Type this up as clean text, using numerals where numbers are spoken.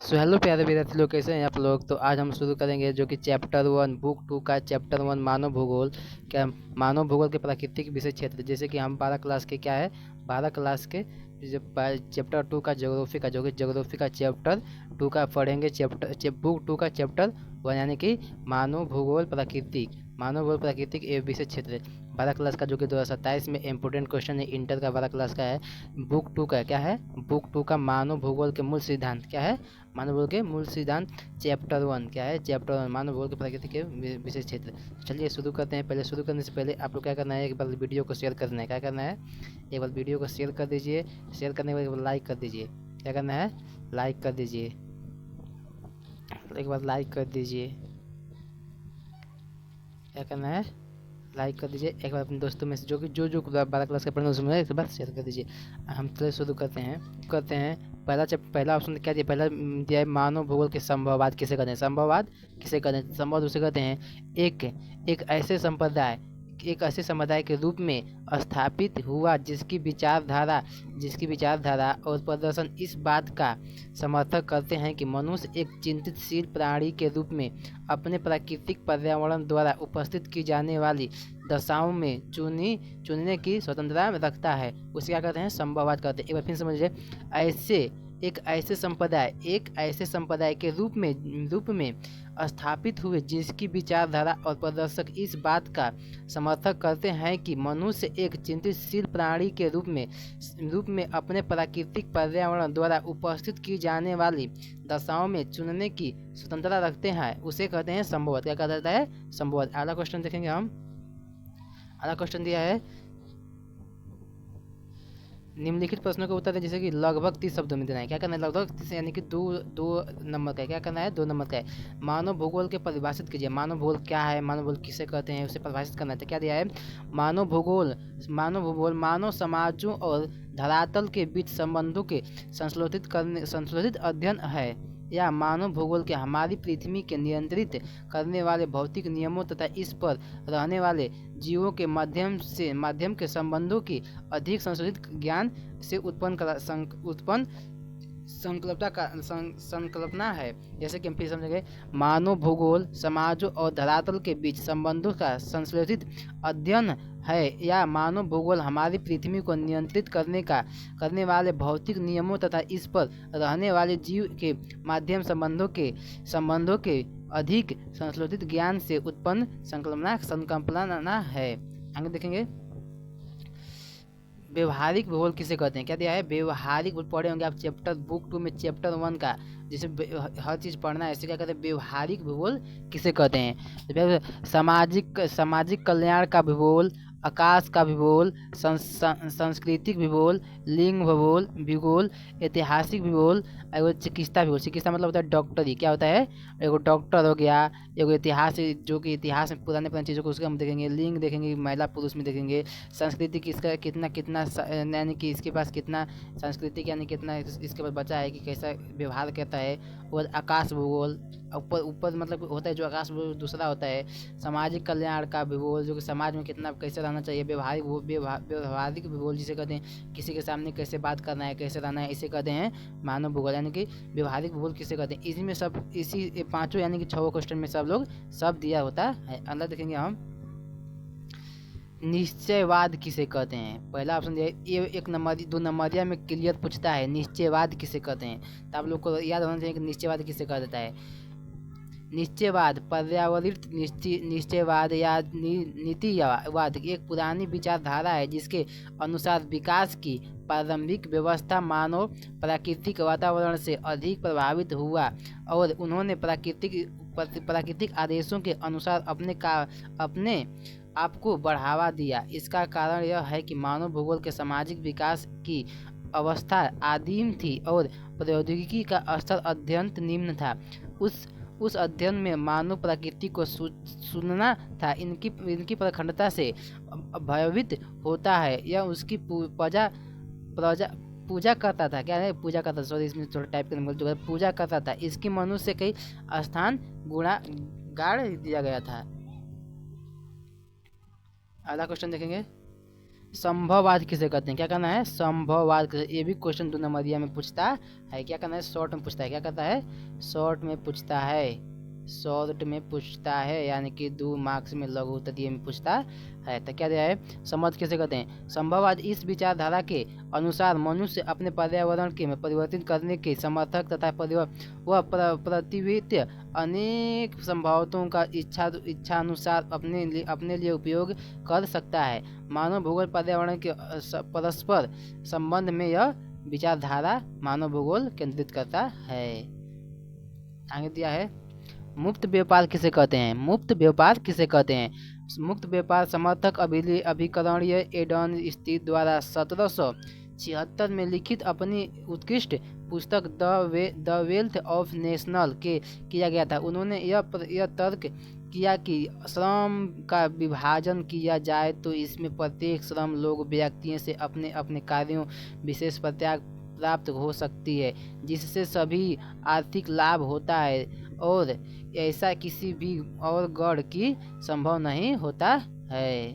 So hello प्यारे विद्यार्थी लोग, कैसे हैं आप लोग। तो आज हम शुरू करेंगे जो कि चैप्टर 1 बुक 2 का चैप्टर 1 मानव भूगोल। क्या मानव भूगोल के प्राकृतिक विषय क्षेत्र, जैसे कि हम 12 क्लास के क्या है 12 क्लास के चैप्टर 2 का ज्योग्राफी का जो कि ज्योग्राफी का चैप्टर 2 का पढ़ेंगे। बुक 2 का चैप्टर 1 यानी कि मानव भूगोल प्राकृतिक विषय क्षेत्र 12 क्लास का, जो कि 2027 में इम्पोर्टेंट क्वेश्चन है। इंटर का 12 क्लास का है। बुक 2 का क्या है, बुक 2 का मानव भूगोल के मूल सिद्धांत क्या है, मानव भूगोल के मूल सिद्धांत चैप्टर 1 क्या है, चैप्टर 1 मानव भूगोल के प्रकृति के विशेष क्षेत्र। चलिए शुरू करते हैं। पहले शुरू करने से पहले आप लोग क्या करना है, एक बार वीडियो को शेयर करना है। क्या करना है, एक बार वीडियो को शेयर कर दीजिए। शेयर करने के बाद एक बार लाइक कर दीजिए। क्या करना है, लाइक कर दीजिए, एक बार लाइक कर दीजिए। क्या करना है, लाइक कर दीजिए। एक बार अपने दोस्तों में से जो 12 क्लास के पढ़ने उसमें एक बार शेयर कर दीजिए। हम चलिए शुरू करते हैं। पहला ऑप्शन क्या दिया, पहला दिया है मानव भूगोल के संभववाद किसे कहते हैं, संभववाद किसे कहते हैं, संभववाद उसे कहते हैं एक ऐसे संप्रदाय एक ऐसे समुदाय के रूप में स्थापित हुआ जिसकी विचारधारा और प्रदर्शन इस बात का समर्थन करते हैं कि मनुष्य एक चिंतनशील प्राणी के रूप में अपने प्राकृतिक पर्यावरण द्वारा उपस्थित की जाने वाली दशाओं में चुनने की स्वतंत्रता रखता है। उसे क्या कहते हैं, संभववाद कहते हैं। एक बार फिर समझ लीजिए, एक ऐसे संप्रदाय के रूप में स्थापित हुए जिसकी विचारधारा और प्रदर्शक इस बात का समर्थन करते हैं कि मनुष्य एक चिंतनशील प्राणी के रूप में अपने प्राकृतिक पर्यावरण द्वारा उपस्थित की जाने वाली दशाओं में चुनने की स्वतंत्रता रखते हैं, उसे कहते हैं संभववाद। क्या कहता है, संभववाद। अगला क्वेश्चन देखेंगे हम। अगला क्वेश्चन दिया है, निम्नलिखित प्रश्नों का उत्तर है जैसे कि लगभग 30 शब्दों में देना है। क्या करना है, लगभग 30 यानी कि दो नंबर का है। क्या करना है, 2 नंबर का है। मानव भूगोल के परिभाषित कीजिए। मानव भूगोल क्या है, मानव भूगोल किसे कहते हैं, उसे परिभाषित करना है। तो क्या दिया है, मानव भूगोल मानव समाजों और धरातल के बीच संबंधों के संशोधित अध्ययन है, या मानव भूगोल के हमारी पृथ्वी के नियंत्रित करने वाले भौतिक नियमों तथा इस पर रहने वाले जीवों के माध्यम के संबंधों की अधिक संशोधित ज्ञान से उत्पन्न संकल्पना है। जैसे कि हम फिर समझेंगे, मानव भूगोल समाजों और धरातल के बीच संबंधों का संश्लेषित अध्ययन है, या मानव भूगोल हमारी पृथ्वी को नियंत्रित करने वाले भौतिक नियमों तथा इस पर रहने वाले जीव के माध्यम संबंधों के अधिक संश्लेषित ज्ञान से उत्पन्न संकल्पना है। आगे देखेंगे, व्यवहारिक भूगोल किसे कहते हैं। क्या दिया है, व्यवहारिक भूगोल पढ़े होंगे आप बुक 2 में चैप्टर 1 का, जिसे हर चीज़ पढ़ना है। इसे क्या कहते हैं, व्यवहारिक भूगोल किसे कहते हैं। सामाजिक कल्याण का भूगोल, आकाश का भूगोल, सांस्कृतिक भूगोल, लिंग भूगोल, ऐतिहासिक भूगोल, एगो चिकित्सा भूगोल। चिकित्सा मतलब होता है डॉक्टरी। क्या होता है, एगो डॉक्टर हो गया। एगो इतिहास, जो कि इतिहास में पुराने चीज़ों को उसका हम देखेंगे। लिंग देखेंगे, महिला पुरुष में देखेंगे। संस्कृति किसका कितना यानी कि इसके पास कितना सांस्कृतिक यानी कितना इसके पास बचा है कि कैसा व्यवहार करता है। और आकाश भूगोल, ऊपर मतलब होता है जो आकाश भूगोल दूसरा होता है। सामाजिक कल्याण का भूगोल, जो कि समाज में कितना कैसे रहना चाहिए। व्यवहारिक भूगोल जिसे कहते हैं, किसी के सामने कैसे बात करना है, कैसे रहना है, इसे कहते हैं मानव भूगोल। यानी कि व्यवहारिक भूगोल किसे कहते हैं। इसी में सब इसी 5 यानी कि 6 क्वेश्चन में सब दिया होता है। अगला देखेंगे हम, निश्चयवाद किसे कहते हैं। पहला ऑप्शन दिया है, ये 2 नंबरिया में क्लियर पूछता है, निश्चयवाद किसे कहते हैं। तो आप लोग को याद होना चाहिए कि निश्चयवाद किसे कहा जाता है। निश्चयवाद पर्यावरित निश्चयवाद या नीतिवाद एक पुरानी विचारधारा है जिसके अनुसार विकास की प्रारंभिक व्यवस्था मानव प्राकृतिक वातावरण से अधिक प्रभावित हुआ और उन्होंने प्राकृतिक आदेशों के अनुसार अपने आपको बढ़ावा दिया। इसका कारण यह है कि मानव भूगोल के सामाजिक विकास की अवस्था आदिम थी और प्रौद्योगिकी का स्तर अत्यंत निम्न था। उस अध्ययन में मानव प्रकृति को सुनना था, इनकी प्रखंडता से भयभीत होता है, यह उसकी पूजा करता था। क्या है, पूजा करता, सॉरी इसमें थोड़ा टाइप करने बोल चुका, पूजा करता था। इसकी मनुष्य से कई स्थान गाड़ दिया गया था। अगला क्वेश्चन देखेंगे, संभववाद किसे कहते हैं? क्या करना है? संभववाद ये भी क्वेश्चन 2 नंबरिया में पूछता है। क्या करना है? शॉर्ट में पूछता है। क्या कहता है? शॉर्ट में पूछता है। शॉर्ट में पूछता है यानी कि 2 मार्क्स में लघु उत्तरीय में पूछता है। तो क्या दिया है? समझ किसे कहते हैं? संभववाद इस विचारधारा के अनुसार मनुष्य अपने पर्यावरण के में परिवर्तित करने के समर्थक तथा वह प्रतिवित अनेक संभावनाओं का इच्छा अनुसार अपने लिए उपयोग कर सकता है। मानव भूगोल पर्यावरण के परस्पर संबंध में यह विचारधारा मानव भूगोल केंद्रित करता है। आगे दिया है मुक्त व्यापार किसे कहते हैं? मुक्त व्यापार किसे कहते हैं? मुक्त व्यापार समर्थक अभिकरणीय एडन स्थित द्वारा 1776 में लिखित अपनी उत्कृष्ट पुस्तक द वेल्थ ऑफ नेशनल के किया गया था। उन्होंने यह तर्क किया कि श्रम का विभाजन किया जाए तो इसमें प्रत्येक श्रम लोग व्यक्तियों से अपने अपने कार्यों विशेष प्राप्त हो सकती है, जिससे सभी आर्थिक लाभ होता है और ऐसा किसी भी और गढ़ की संभव नहीं होता है।